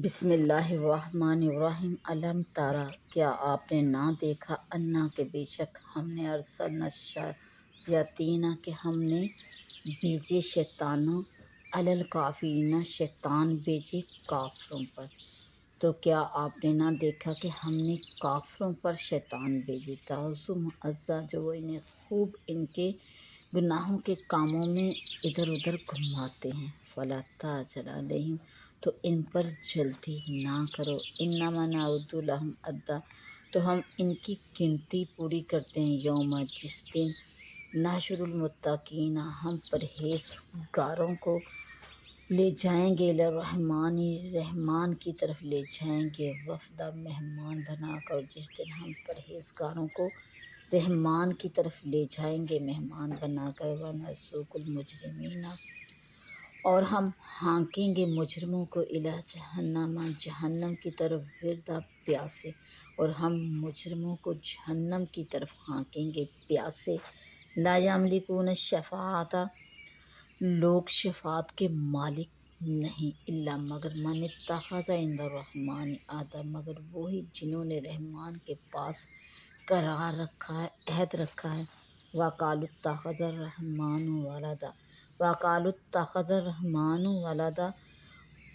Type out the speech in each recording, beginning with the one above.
بسم اللہ الرحمن الرحیم۔ علم تارا، کیا آپ نے نہ دیکھا، انا کہ بے شک ہم نے ارسلنا الشیاطین کہ ہم نے بھیجے شیطانوں، علی الکافرین شیطان بھیجے کافروں پر۔ تو کیا آپ نے نہ دیکھا کہ ہم نے کافروں پر شیطان بھیجے، تعوذ معزہ، جو وہ انہیں خوب ان کے گناہوں کے کاموں میں ادھر ادھر گھماتے ہیں۔ فلا تعجل علیہم، تو ان پر جلدی نہ کرو، انما نعد لہم عدا، تو ہم ان کی گنتی پوری کرتے ہیں، یوم جس دن نحشر المتقین، ہم پرہیزگاروں کو لے جائیں گے، الرحمن، رحمان کی طرف لے جائیں گے، وفدا، مہمان بنا کر، جس دن ہم پرہیزگاروں کو رحمان کی طرف لے جائیں گے مہمان بنا کر، ونسوق المجرمین، اور ہم ہانکیں گے مجرموں کو، الی جہنم، جہنم کی طرف، وردا، پیاسے، اور ہم مجرموں کو جہنم کی طرف ہانکیں گے پیاسے۔ لا یملکون الشفاعۃ، لوگ شفاعت کے مالک نہیں، الا مگر، من اتخذ عند الرحمن عہدا، مگر وہی جنہوں نے رحمان کے پاس قرار رکھا ہے، عہد رکھا ہے، وقالوا اتخذ الرحمن ولدا، وقالوا اتخذ الرحمن ولدا،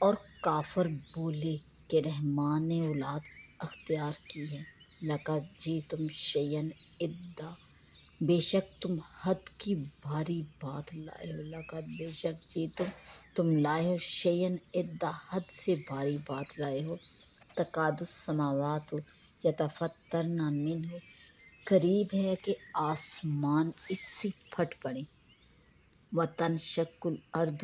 اور کافر بولے کہ رحمان نے اولاد اختیار کی ہے، لقد جئتم شیئا ادا، بے شک تم حد کی بھاری بات لائے ہو، لقد بے شک جئتم تم لائے ہو، شیئا ادا، حد سے بھاری بات لائے ہو، تکاد السماوات یتفطرن منہ، قریب ہے کہ آسمان اس سے پھٹ پڑیں، وتنشق الارض،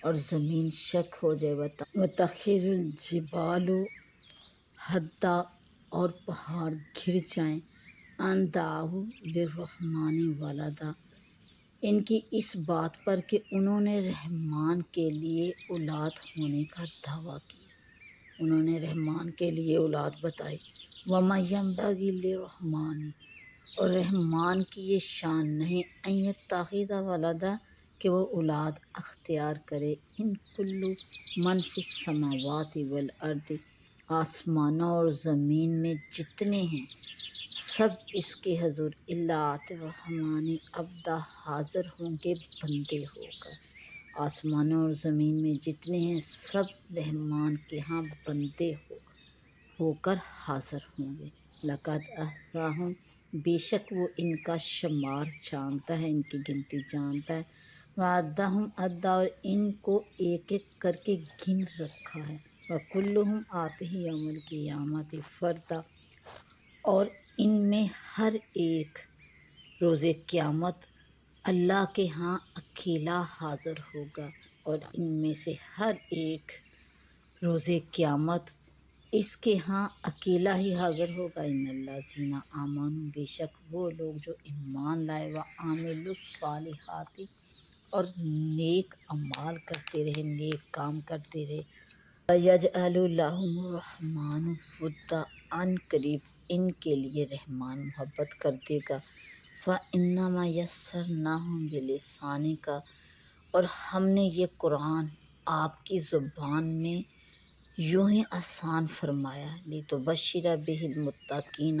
اور زمین شق ہو جائے، وتخر الجبال ہدا، اور پہاڑ گر جائیں، ان دعوا للرحمن ولدا، ان کی اس بات پر کہ انہوں نے رحمان کے لیے اولاد ہونے کا دعویٰ کیا، انہوں نے رحمان کے لیے اولاد بتائی، وما ینبغی للرحمن، اور رحمان کی یہ شان نہیں، ان یتخذ ولدا، کہ وہ اولاد اختیار کرے، ان کل من فی السماوات والارض، آسمانوں اور زمین میں جتنے ہیں سب اس کے حضور، الا آتی الرحمن عبدا، حاضر ہوں گے بندے ہو کر، آسمانوں اور زمین میں جتنے ہیں سب رحمان کے ہاں بندے ہو کر حاضر ہوں گے، لقد احصاہم، بے شک وہ ان کا شمار جانتا ہے، ان کی گنتی جانتا ہے، وعدہم عدا، اور ان کو ایک ایک کر کے گن رکھا ہے، وکلہم آتہ یوم القیامۃ فردا، اور ان میں ہر ایک روز قیامت اللہ کے ہاں اکیلا حاضر ہوگا، اور ان میں سے ہر ایک روز قیامت اس کے ہاں اکیلا ہی حاضر ہوگا، ان الذین آمنوا، بے شک وہ لوگ جو ایمان لائے، وعملوا الصالحات، اور نیک اعمال کرتے رہے، نیک کام کرتے رہے، سیجعل لہم الرحمن ودا، عن قریب ان کے لیے رحمان محبت کر دے گا، فإنما یسرناہ بلسانک، اور ہم نے یہ قرآن آپ کی زبان میں یوں ہی آسان فرمایا، لتبشر بہ المتقین،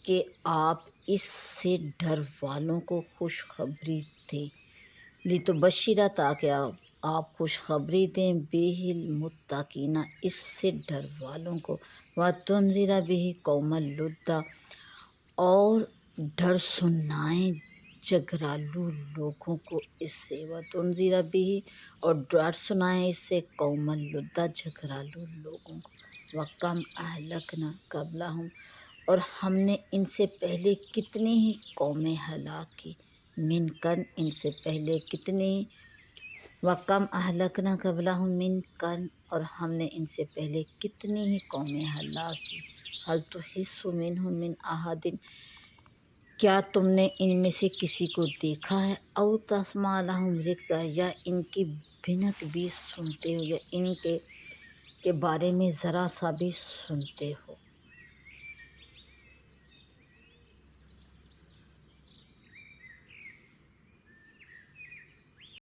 کہ آپ اس سے ڈر والوں کو خوشخبری دیں، لتبشر، تاکہ آپ خوشخبری دیں، بہ المتقین، اس سے ڈر والوں کو، وتنذر بہ قوما لدا، اور ڈر سنائیں جگرالو لوگوں کو اس سے، وتنذر بہ، اور ڈر سنائیں اس سے، قوما لدا، جگرالو لوگوں کو، وکم اہلکنا قبلہم، اور ہم نے ان سے پہلے کتنی ہی قومیں ہلاک کی، من قرن، ان سے پہلے کتنی، وکم اہلکنا قبلہم من قرن، اور ہم نے ان سے پہلے کتنی ہی قومیں ہلاک کی، ھل تحس منھم من احد، کیا تم نے ان میں سے کسی کو دیکھا ہے، او تسمع لہم رکزا، یا ان کی بھنک بھی سنتے ہو، یا ان کے بارے میں ذرا سا بھی سنتے ہو،